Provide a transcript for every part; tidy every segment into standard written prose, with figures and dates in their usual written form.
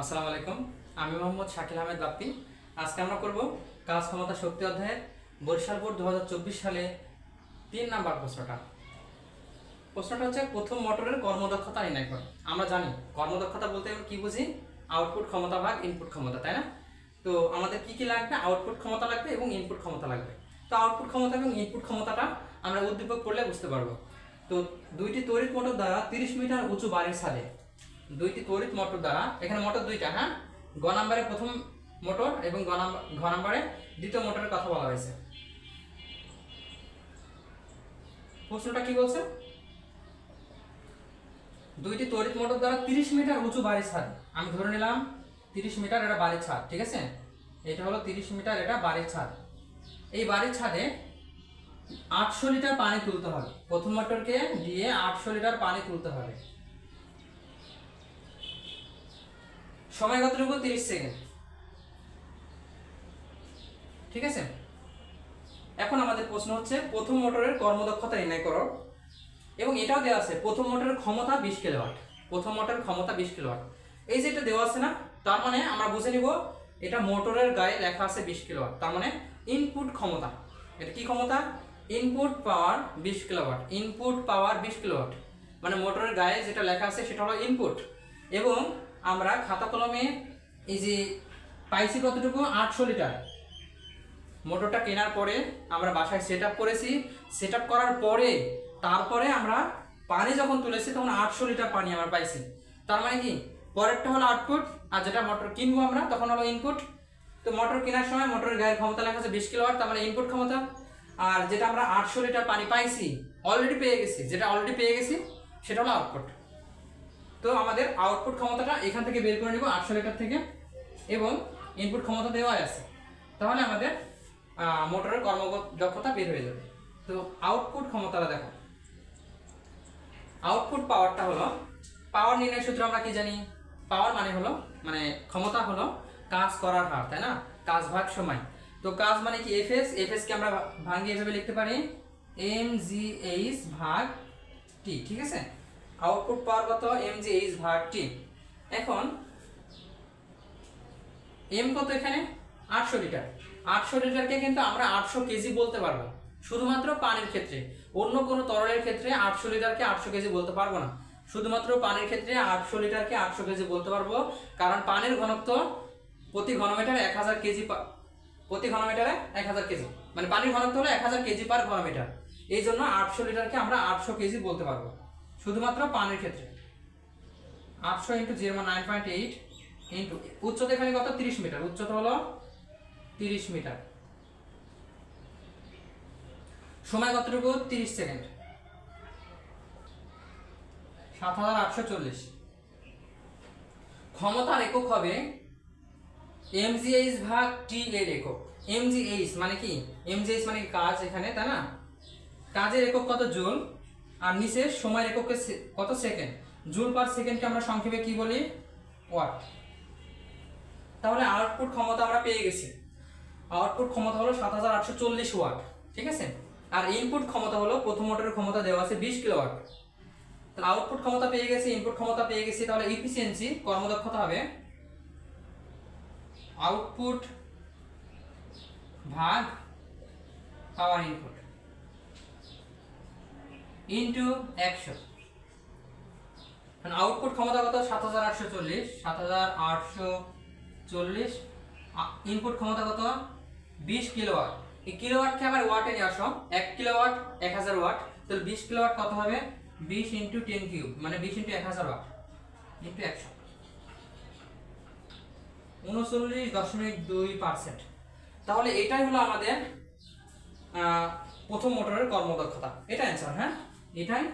আসসালামু আলাইকুম, আমি মোহাম্মদ শাকিল আহমেদ বাপ্পি। আজকে আমরা করব কাজ ক্ষমতা শক্তি অধ্যায়ের বরিশাল বোর্ড 2024 সালে 3 নাম্বার প্রশ্নটা হচ্ছে প্রথম মোটরের কর্মদক্ষতা নির্ণয় করো। আমরা জানি কর্মদক্ষতা বলতে আমরা কি বুঝি, আউটপুট ক্ষমতা ভাগ ইনপুট ক্ষমতা, তাই না? তো আমাদের কি কি লাগবে? আউটপুট ক্ষমতা লাগবে এবং ইনপুট ক্ষমতা লাগবে। তো আউটপুট ক্ষমতা এবং ইনপুট ক্ষমতাটা আমরা উদ্দীপক পড়লে বুঝতে পারবো। তো দুইটি তড়িৎ মোটর দ্বারা 30 মিটার উঁচু বাড়ির ছাদে, দুইটি তড়িৎ মোটর দ্বারা, এখানে মোটর দুইটা, হ্যাঁ, গ নাম্বারে প্রথম মোটর এবং ঘ নাম্বারে দ্বিতীয় মোটরের কথা বলা হয়েছে। প্রশ্নটা কি বলছে? দুইটি তড়িৎ মোটর দ্বারা 30 মিটার উঁচু বাড়ির ছাদ, আমি ধরে নিলাম 30 মিটার এটা বাড়ির ছাদ, ঠিক আছে? এটা হলো 30 মিটার, এটা বাড়ির ছাদ। এই বাড়ির ছাদে 800 লিটার পানি তুলতে হবে। প্রথম মোটরকে দিয়ে 800 লিটার পানি তুলতে হবে। সময় কতটুকু? 30 সেকেন্ড, ঠিক আছে? এখন আমাদের প্রশ্ন হচ্ছে প্রথম মোটরের কর্মদক্ষতা নির্ণয় করো, এবং এটাও দেওয়া আছে প্রথম মোটরের ক্ষমতা 20 কিলোওয়াট। প্রথম মোটরের ক্ষমতা 20 কিলোওয়াট, এই যে এটা দেওয়া আছে না, তার মানে আমরা বুঝে নিব এটা মোটরের গায়ে লেখা আছে 20 কিলোওয়াট, তার মানে ইনপুট ক্ষমতা। এটা কি ক্ষমতা? ইনপুট পাওয়ার 20 কিলোওয়াট। ইনপুট পাওয়ার 20 কিলোওয়াট মানে মোটরের গায়ে যেটা লেখা আছে সেটা হলো ইনপুট। এবং আমরা খাতা কলমে এই যে পাইছি কতটুকু? 800 লিটার। মোটরটা কেনার পরে আমরা বাসায় সেট আপ করেছি, সেট আপ করার পরে তারপরে আমরা পানি যখন তুলেছি তখন 800 লিটার পানি আমরা পাইছি। তার মানে কি, পরেরটা হলো আউটপুট, আর যেটা মোটর কিনবো আমরা তখন হলো ইনপুট। তো মোটর কেনার সময় মোটরের গায়ের ক্ষমতা লেখা আছে 20 কিলোওয়াট, তার মানে ইনপুট ক্ষমতা। আর যেটা আমরা 800 লিটার পানি পাইছি, অলরেডি পেয়ে গেছি, যেটা অলরেডি পেয়ে গেছি সেটা হলো আউটপুট। তো আমাদের আউটপুট ক্ষমতাটা এখান থেকে বের করে নিব 800 লিটার থেকে, এবং ইনপুট ক্ষমতা দেওয়া আছে, তাহলে আমাদের মোটরের কর্মদক্ষতা বের হয়ে যাবে। তো আউটপুট ক্ষমতাটা দেখো, আউটপুট পাওয়ারটা হলো, পাওয়ার নির্ণয় সূত্র আমরা কি জানি? পাওয়ার মানে হলো, মানে ক্ষমতা হলো কাজ করার হার, তাই না? কাজ ভাগ সময়। তো কাজ মানে কি? এফএস। এফএস কে আমরা ভাঙিয়ে এভাবে লিখতে পারি mgh ভাগ টি, ঠিক আছে? আউটপুট পাওয়ার কত? mgh ভাগ টি। এখন এম কত এখানে? 800 লিটার। 800 লিটারকে কিন্তু আমরা 800 কেজি বলতে পারবো শুধুমাত্র পানির ক্ষেত্রে। অন্য কোনো তরলের ক্ষেত্রে 800 লিটারকে 800 কেজি বলতে পারবো না। শুধুমাত্র পানির ক্ষেত্রে 800 লিটারকে 800 কেজি বলতে পারবো, কারণ পানির ঘনত্ব প্রতি ঘনমিটারে 1000 কেজি, প্রতি ঘনমিটারে 1000 কেজি, মানে পানির ঘনত্ব হলো 1000 কেজি পার ঘনমিটার। এই জন্য 800 লিটারকে আমরা 800 কেজি বলতে পারবো শুধুমাত্র পানির ক্ষেত্রে। 800 ইন্টু 0.9.8 ইন্টু উচ্চতা এখানে কত? 30 মিটার। উচ্চতা হলো 30 মিটার। সময় কতটুকু? 30 সেকেন্ড। 7840। ক্ষমতার একক হবে mgh ভাগ টি এর একক। mgh মানে কি? mgh মানে কাজ এখানে, তাই না? কাজের একক কত? জুল। আর নিচে সময়ের একক কত? সেকেন্ড। জুল পার সেকেন্ডকে আমরা সংক্ষেপে কি বলি? ওয়াট। তাহলে আউটপুট ক্ষমতা আমরা পেয়ে গেছি। আউটপুট ক্ষমতা হলো 7840 ওয়াট, ঠিক আছে? আর ইনপুট ক্ষমতা হলো, প্রথম মোটরের ক্ষমতা দেওয়া আছে 20 কিলোওয়াট। তাহলে আউটপুট ক্ষমতা পেয়ে গেছি, ইনপুট ক্ষমতা পেয়ে গেছি, তাহলে এফিসিয়েন্সি, কর্মদক্ষতা হবে আউটপুট ভাগ পাওয়ার ইনপুট ইনটু 100। আউটপুট ক্ষমতা কত? 7840। ইনপুট ক্ষমতা কত? 20 কিলোওয়াট। এই কিলোওয়াটকে আবার ওয়াটে নিয়ে আসো, 1 কিলোওয়াট 1000 ওয়াট। তাহলে 20 কিলোওয়াট কত হবে? 20 ইন্টু 10 কিউব, মানে 20 ইন্টু 1000 ওয়াট ইন্টু 100, 39.2%। তাহলে এটাই হলো আমাদের প্রথম মোটরের কর্মদক্ষতা। এটা অ্যান্সার, হ্যাঁ, এটাই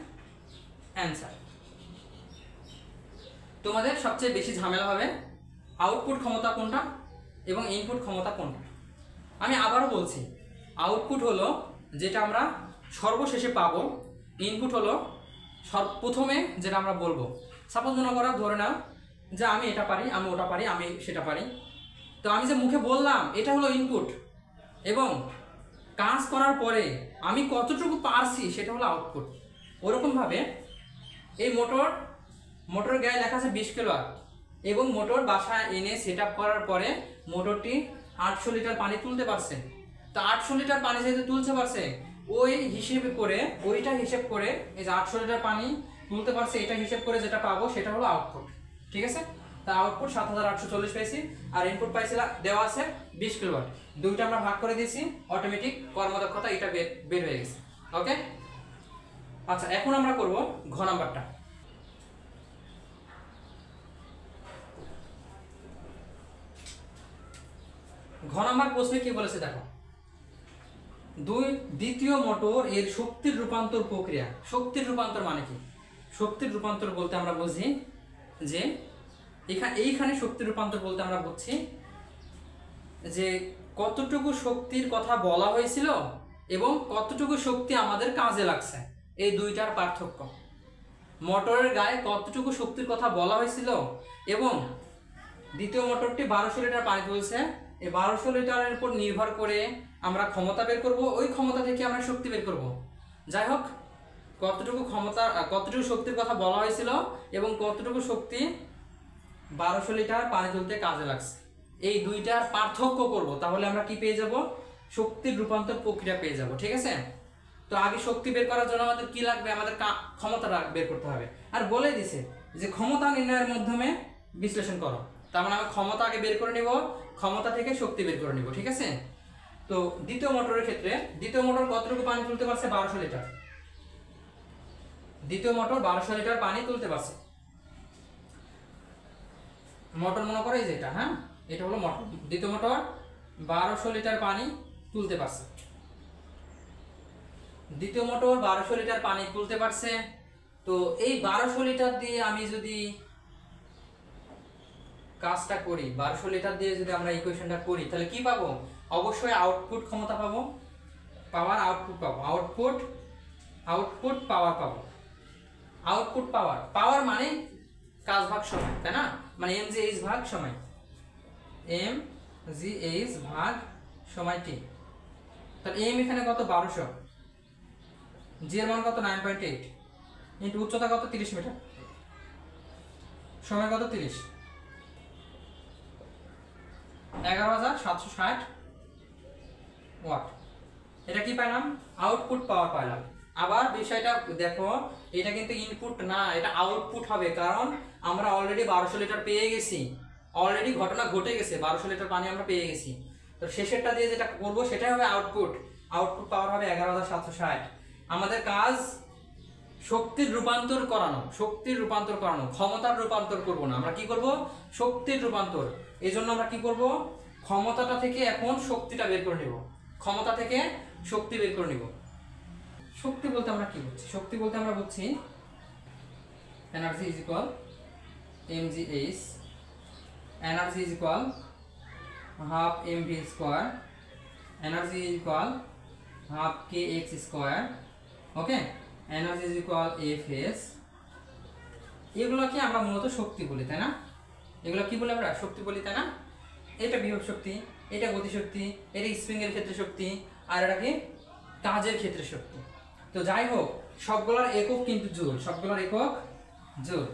অ্যান্সার। তোমাদের সবচেয়ে বেশি ঝামেলা হবে আউটপুট ক্ষমতা কোনটা এবং ইনপুট ক্ষমতা কোনটা। আমি আবারও বলছি, আউটপুট হলো যেটা আমরা সর্বশেষে পাবো, ইনপুট হলো প্রথমে যেটা আমরা বলবো। সাপোজ মনে করো, ধরে নাও যে আমি এটা পারি, আমি ওটা পারি, আমি সেটা পারি, তো আমি যে মুখে বললাম এটা হলো ইনপুট, এবং কাজ করার পরে আমি কতটুকু পারছি সেটা হলো আউটপুট। ওরকমভাবে এই মোটরের গায়ে লেখা আছে 20 কিলোওয়াট, এবং মোটর বাসায় এনে সেট আপ করার পরে মোটরটি 800 লিটার পানি তুলতে পারছে। তো 800 লিটার পানি যেহেতু তুলতে পারছে, ওই হিসেব করে এই যে 800 লিটার পানি তুলতে পারছে, এটা হিসেব করে যেটা পাবো সেটা হলো আউটপুট। ঠিক আছে, তা আউটপুট 7840 পাইছি, আর ইনপুট পাইছি দেওয়া আছে 20 কিলোওয়াট। দুইটা আমরা ভাগ করে দিয়েছি, অটোমেটিক কর্মদক্ষতা এটা বের হয়ে গেছে। ওকে, আচ্ছা এখন আমরা করব ঘ নাম্বারটা। ঘ নাম্বার প্রশ্নে কি বলেছে দেখো, দ্বিতীয় মোটর এর শক্তির রূপান্তর প্রক্রিয়া। শক্তির রূপান্তর মানে কি? শক্তির রূপান্তর বলতে আমরা বুঝি যে এইখানে শক্তির রূপান্তর বলতে আমরা বুঝছি যে কতটুকু শক্তির কথা বলা হয়েছিল এবং কতটুকু শক্তি আমাদের কাজে লাগছে, এই দুইটার পার্থক্য। মোটরের গায়ে কতটুকু শক্তির কথা বলা হয়েছিল এবং দ্বিতীয় মোটরটি 1200 লিটার পানি তুলছে, এই 1200 লিটারের উপর নির্ভর করে আমরা ক্ষমতা বের করব, ওই ক্ষমতা থেকে আমরা শক্তি বের করব। যাই হোক, কতটুকু শক্তির কথা বলা হয়েছিল এবং কতটুকু শক্তি 1200 লিটার পানি তুলতে কাজে লাগছে, এই দুইটার পার্থক্য করব, তাহলে আমরা কি পেয়ে যাব? শক্তির রূপান্তর প্রক্রিয়া পেয়ে যাব। ঠিক আছে, তো আগে শক্তি বের করার জন্য আমাদের কি লাগবে? আমাদের ক্ষমতাটা বের করতে হবে। আর বলে দিছে যে ক্ষমতা নির্ণয়ের মাধ্যমে বিশ্লেষণ করো, তার মানে আমি ক্ষমতা আগে বের করে নিব, ক্ষমতা থেকে শক্তি বের করে নিব। ঠিক আছে, তো দ্বিতীয় মোটরের ক্ষেত্রে দ্বিতীয় মোটর কতটুকু পানি তুলতে পারছে? 1200 লিটার। দ্বিতীয় মোটর 1200 লিটার পানি তুলতে পারছে। মোটর মনে করো এই যে এটা, হ্যাঁ এটা হলো মোটর। দ্বিতীয় মোটর 1200 লিটার পানি তুলতে পারছে। দ্বিতীয় মোটর 1200 লিটার পানি তুলতে পারছে। তো এই 1200 লিটার দিয়ে আমি যদি কাজটা করি, 1200 লিটার দিয়ে যদি আমরা ইকুয়েশনটা করি, তাহলে কি পাবো? অবশ্যই আউটপুট ক্ষমতা পাবো, পাওয়ার আউটপুট পাবো, আউটপুট পাওয়ার পাবো। আউটপুট পাওয়ার মানে কাজ ভাগ সময়, তাই না? মানে mgh ভাগ সময়, mgh ভাগ সময়টি। তাহলে m এখানে কত? 1200, g এর মান কত? 9.8, ইন্টু উচ্চতা কত? 30 মিটার, সময় কত? 30, 11760 ওয়াট। এটা কি পাইলাম? আউটপুট পাওয়ার পাইলাম। আবার বিষয়টা দেখো, এটা কিন্তু ইনপুট না, এটা আউটপুট হবে, কারণ আমরা অলরেডি 1200 লিটার পেয়ে গেছি, অলরেডি ঘটনা ঘটে গেছে, 1200 লিটার পানি আমরা পেয়ে গেছি। তো শেষেরটা দিয়ে যেটা করব সেটাই হবে আউটপুট। আউটপুট পাওয়ার হবে 11760। আমাদের কাজ শক্তির রূপান্তর করানো, ক্ষমতার রূপান্তর করব না, আমরা কি করব? শক্তির রূপান্তর। এই জন্য আমরা কি করব? ক্ষমতাটা থেকে এখন শক্তিটা বের করে নেব, ক্ষমতা থেকে শক্তি বের করে নেব। শক্তি বলতে আমরা কি বুঝছি? শক্তি বলতে আমরা বুঝছি energy is equal mgh, energy is equal half mv square, energy is equal half kx square. Okay, energy is equal fs। এগুলোকে আমরা মূলত শক্তি বলি, তাই না? এগুলো কি বলে? আমরা শক্তি বলি, তাই না? এটা বিভব শক্তি, এটা গতিশক্তি, এটা স্প্রিং এর ক্ষেত্রে শক্তি, আর এটা কি? কাজের ক্ষেত্রে শক্তি। তো যাই হোক, সবগুলোর একক কিন্তু জুল, সবগুলোর একক জুল।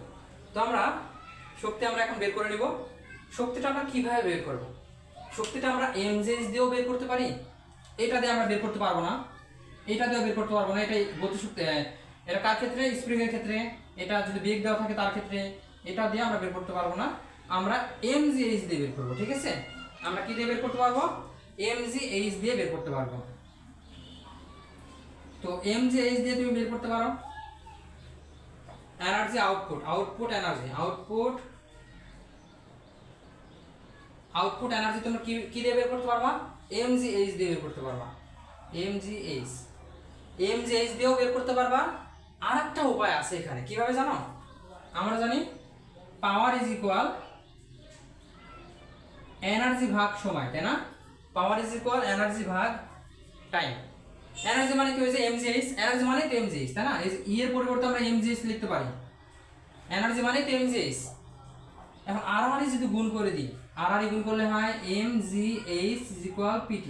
তো আমরা শক্তি আমরা এখন বের করে নিব। শক্তিটা আমরা কিভাবে বের করব? শক্তিটা আমরা mgh দিয়েও বের করতে পারি, এটা দিয়ে আমরা বের করতে পারবো না, এটা দিয়েও বের করতে পারবো না। এটা গতিশক্তি, এটা কার ক্ষেত্রে? স্প্রিং এর ক্ষেত্রে। এটা যদি বেগ দেওয়া থাকে তার ক্ষেত্রে, এটা দিয়ে আমরা বের করতে পারবো না, আমরা mgh দিয়ে বের করবো। ঠিক আছে, আমরা কি দিয়ে বের করতে পারবো? mgh দিয়ে বের করতে পারবো। তো mgh দিয়ে তুমি বের করতে পারো energy output energy, output energy তোমরা কি দিয়ে বের করতে পারবা? mgh দিয়ে বের করতে পারবা। mgh দিয়েও বের করতে পারবা। আর একটা উপায় আছে এখানে, কিভাবে জানো? আমরা জানি পাওয়ার ইজ ইকুয়াল এনার্জি ভাগ সময়, তাই না? পাওয়ার ইজ ইকুয়াল এনার্জি ভাগ টাইম। এনার্জি মানে কি হয়েছে? mgh, এনার্জি মানে তো mgh, তাই না? এই ই এর পরিবর্তে আমরা mgh লিখতে পারি, এনার্জি মানে তো mgh। এখন আর যদি গুণ করে দিই, আর গুণ করলে হয় mgh ইজ ইকুয়াল pt।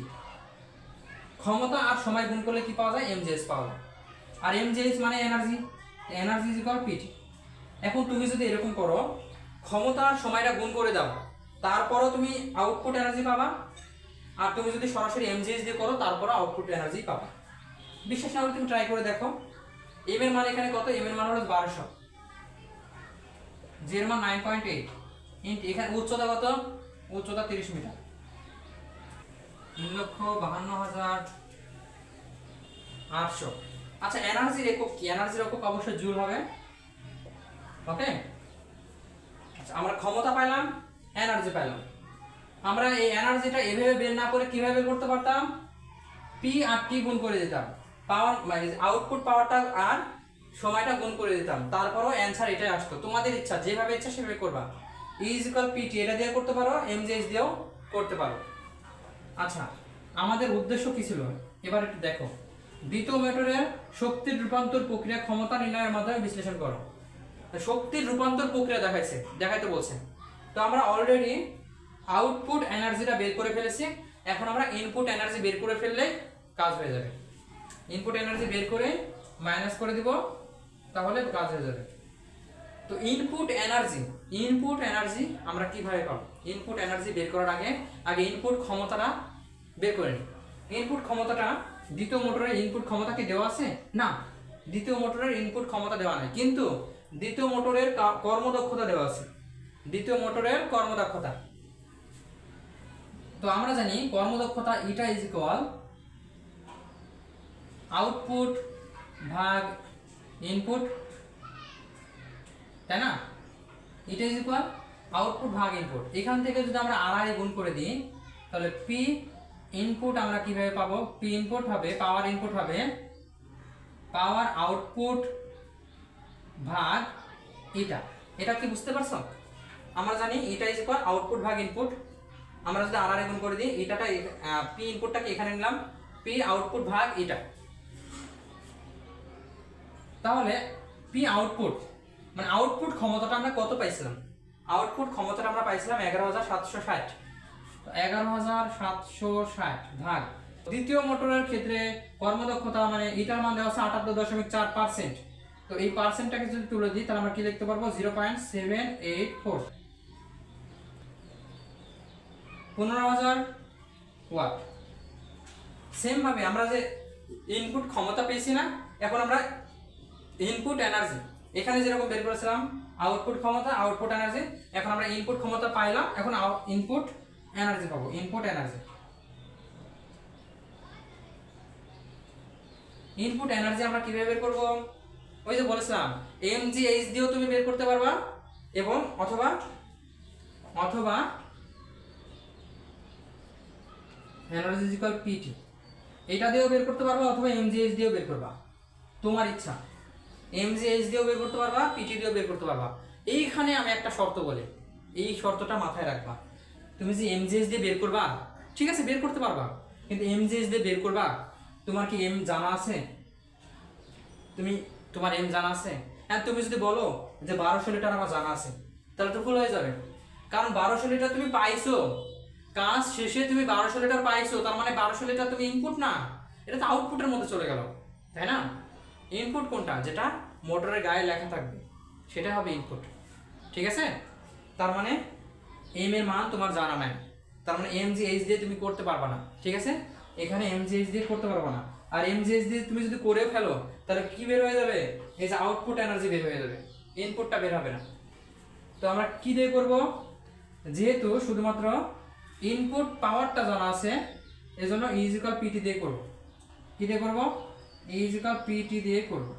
ক্ষমতা আর সময় গুণ করলে কি পাওয়া যায়? mgh পাওয়া যায়। আর mgh মানে energy, energy is equal pt। এখন তুমি যদি এরকম করো, ক্ষমতার সময়টা গুণ করে দাও, তারপরও তুমি আউটপুট এনার্জি পাবা। আর তুমি যদি সরাসরি এমজিএস দিয়ে করো তারপরও আউটপুট এনার্জি পাবা। বিশ্বাস না হলে তুমি ট্রাই করে দেখো। এম এর মান এখানে কত? এম এর মান হলো 1200, জি এর মান 9.8, এখানে উচ্চতা কত? উচ্চতা 30 মিটার। 3,52,800। আচ্ছা, এনার্জির একক কি? এনার্জির একক অবশ্যই জুল হবে। ওকে, আচ্ছা আমরা ক্ষমতা পাইলাম, এনার্জি পাইলাম। আমরা এই এনার্জিটা এভাবে বের না করে কিভাবে বের করতে পারতাম? পি আর টি গুণ করে দিতাম, পাওয়ার মানে আউটপুট পাওয়ারটা আর সময়টা গুণ করে দিতাম, তারপরও অ্যান্সার এটাই আসতো। তোমাদের ইচ্ছা, যেভাবে ইচ্ছা সেভাবে করবা। ইজিক্যাল পিটি এটা দিয়ে করতে পারো, এমজিএস দিয়েও করতে পারো। আচ্ছা, আমাদের উদ্দেশ্য কি ছিল এবার একটু দেখো। দ্বিতীয় মোটরের শক্তির রূপান্তর প্রক্রিয়া ক্ষমতা নির্ণয়ের মাধ্যমে বিশ্লেষণ করো। শক্তির রূপান্তর প্রক্রিয়া দেখাইতে বলছে। তো আমরা অলরেডি আউটপুট এনার্জিটা বের করে ফেলেছি, এখন আমরা ইনপুট এনার্জি বের করে ফেললে কাজ হয়ে যাবে। ইনপুট এনার্জি বের করে মাইনাস করে দিব, তাহলে কাজ হয়ে যাবে। তো ইনপুট এনার্জি আমরা কিভাবে পাবো? ইনপুট এনার্জি বের করার আগে ইনপুট ক্ষমতাটা বের করে নিই। ইনপুট ক্ষমতাটা দ্বিতীয় মোটরের ইনপুট ক্ষমতা কি দেওয়া আছে? না, দ্বিতীয় মোটরের ইনপুট ক্ষমতা দেওয়া নেই, কিন্তু দ্বিতীয় মোটরের কর্মদক্ষতা দেওয়া আছে। দ্বিতীয় মোটরের কর্মদক্ষতা, তো আমরা জানি কর্মদক্ষতা এটা ইজ ইকুয়াল আউটপুট ভাগ ইনপুট, তাই না? এটা ইজ ইকুয়াল আউটপুট ভাগ ইনপুট। এখান থেকে যদি আমরা আড়াই গুণ করে দিই, তাহলে পি ইনপুট আমরা কিভাবে পাবো? পি ইনপুট হবে পাওয়ার ইনপুট হবে পাওয়ার আউটপুট ভাগ এটা। এটা কি বুঝতে পারছো? আমরা জানি এটা ইজ ইকুয়াল আউটপুট ভাগ ইনপুট। আমরা যদি আড়াই গুণ করে দিই, এটাটা পি ইনপুটটাকে এখানে নিলাম, পি আউটপুট ভাগ এটা। তাহলে পি আউটপুট মানে আউটপুট ক্ষমতাটা আমরা কত পাইছিলাম? আউটপুট ক্ষমতাটা আমরা পাইছিলাম 11,760। 11,760 ভাগ দ্বিতীয় মোটরের ক্ষেত্রে কর্মদক্ষতা মানে এটার মান দেওয়া আছে 78.4%। তো এই পার্সেন্টটাকে যদি তুলে দিই তাহলে আমরা কি লিখতে পারবো? 0.784, 15,000 ওয়াট। সেম ভাবে আমরা যে ইনপুট ক্ষমতা পেয়েছি না, এখন আমরা ইনপুট এনার্জি এখানে যেরকম বের করেছিলাম আউটপুট ক্ষমতা আউটপুট এনার্জি, এখন আমরা ইনপুট ক্ষমতা পাইলাম, এখন ইনপুট এনার্জি পাবো। ইনপুট এনার্জি আমরা কিভাবে বের করব? ওই যে বলেছিলাম এমজিএইচ দিয়েও তুমি বের করতে পারবা, এবং অথবা এনার্জি ইকুয়াল পিটি এটা দিয়েও বের করতে পারবা, অথবা এমজিএইচ দিয়েও বের করবা, তোমার ইচ্ছা। এমজিএইচ দিয়েও বের করতে পারবা, পিটি দিয়েও বের করতে পারবা। এইখানে আমি একটা শর্ত বলি, এই শর্তটা মাথায় রাখবা। তুমি যে এমজিএইচ দিয়ে বের করবা, ঠিক আছে বের করতে পারবা, কিন্তু এমজিএইচ দিয়ে বের করবা, তোমার কি এম জানা আছে? তোমার এম জানা আছে? হ্যাঁ, তুমি যদি বলো যে 1200 লিটার আমার জানা আছে, তাহলে তো ভুল হয়ে যাবে। কারণ 1200 লিটার তুমি পাইছো, কাজ শেষে তুমি 1200 লিটার পাইছো, তার মানে 1200 লিটার তুমি ইনপুট না, এটা তো আউটপুটের মধ্যে চলে গেল, তাই না? ইনপুট কোনটা? যেটা মোটরের গায়ে লেখা থাকবে সেটা হবে ইনপুট, ঠিক আছে? তার মানে এম এর মান তোমার জানা নাই, তার মানে এমজিএইচ দিয়ে তুমি করতে পারবা না, ঠিক আছে? এখানে এমজিএইচ দিয়ে করতে পারবা না। আর এমজিএইচ দিয়ে তুমি যদি করে ফেলো তাহলে কি বের হয়ে যাবে? এই যে আউটপুট এনার্জি বের হয়ে যাবে, ইনপুটটা বের হবে না। তো আমরা কি দিয়ে করব? যেহেতু শুধুমাত্র ইনপুট পাওয়ারটা জানা আছে, এজন্য ইজিক্যাল পিটি দিয়ে করব। কি দিয়ে করব? ইজিক্যাল পিটি দিয়ে করব।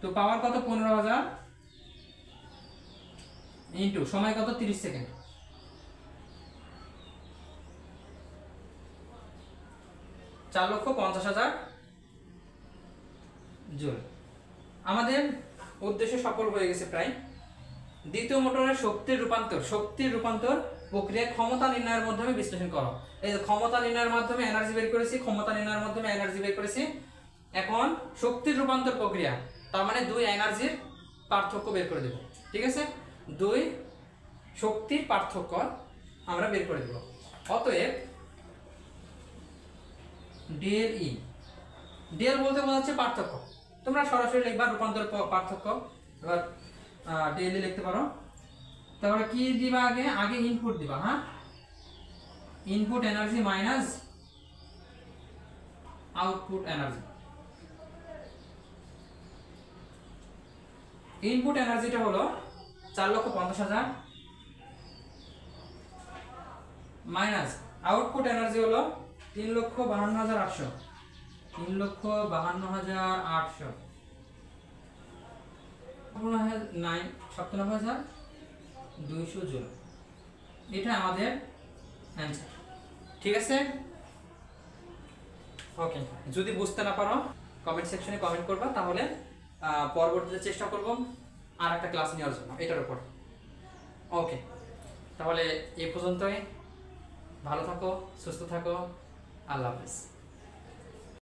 তো পাওয়ার কত? 15,000 ইনটু সময় কত? 30 সেকেন্ড। 4,50,000 জুল। আমাদের উদ্দেশ্য সফল হয়ে গেছে প্রায়। দ্বিতীয় মোটরের শক্তির রূপান্তর প্রক্রিয়া ক্ষমতা নির্ণয়ের মাধ্যমে বিশ্লেষণ করো। এই যে ক্ষমতা নির্ণয়ের মাধ্যমে এনার্জি বের করেছি, এখন শক্তির রূপান্তর প্রক্রিয়া, তার মানে দুই এনার্জির পার্থক্য বের করে দেব, ঠিক আছে? দুই শক্তির পার্থক্য আমরা বের করে দেব। অতএব ডেল ই, ডেল বলতে বোঝাচ্ছে পার্থক্য, তোমরা সরাসরি লিখবা রূপান্তর পার্থক্য, এবার ডেল ই লিখতে পারো। তারপরে কি দিবা, আগে আগে ইনপুট দিবা। হ্যাঁ, input energy minus output energy. Input এনার্জিটা হলো 4,50,000 মাইনাস আউটপুট এনার্জি হলো 3,52,800, 3,52,800 97,200 জুল। এটা আমাদের অ্যান্সার। ঠিক আছে, ওকে। যদি বুঝতে না পারো কমেন্ট সেকশনে কমেন্ট করবা, তাহলে পরবর্তীতে চেষ্টা করব আর একটা ক্লাস নেওয়ার জন্য এটার উপর। ওকে, তাহলে এই পর্যন্তই। ভালো থাকো, সুস্থ থাকো, আল্লাহ হাফেজ।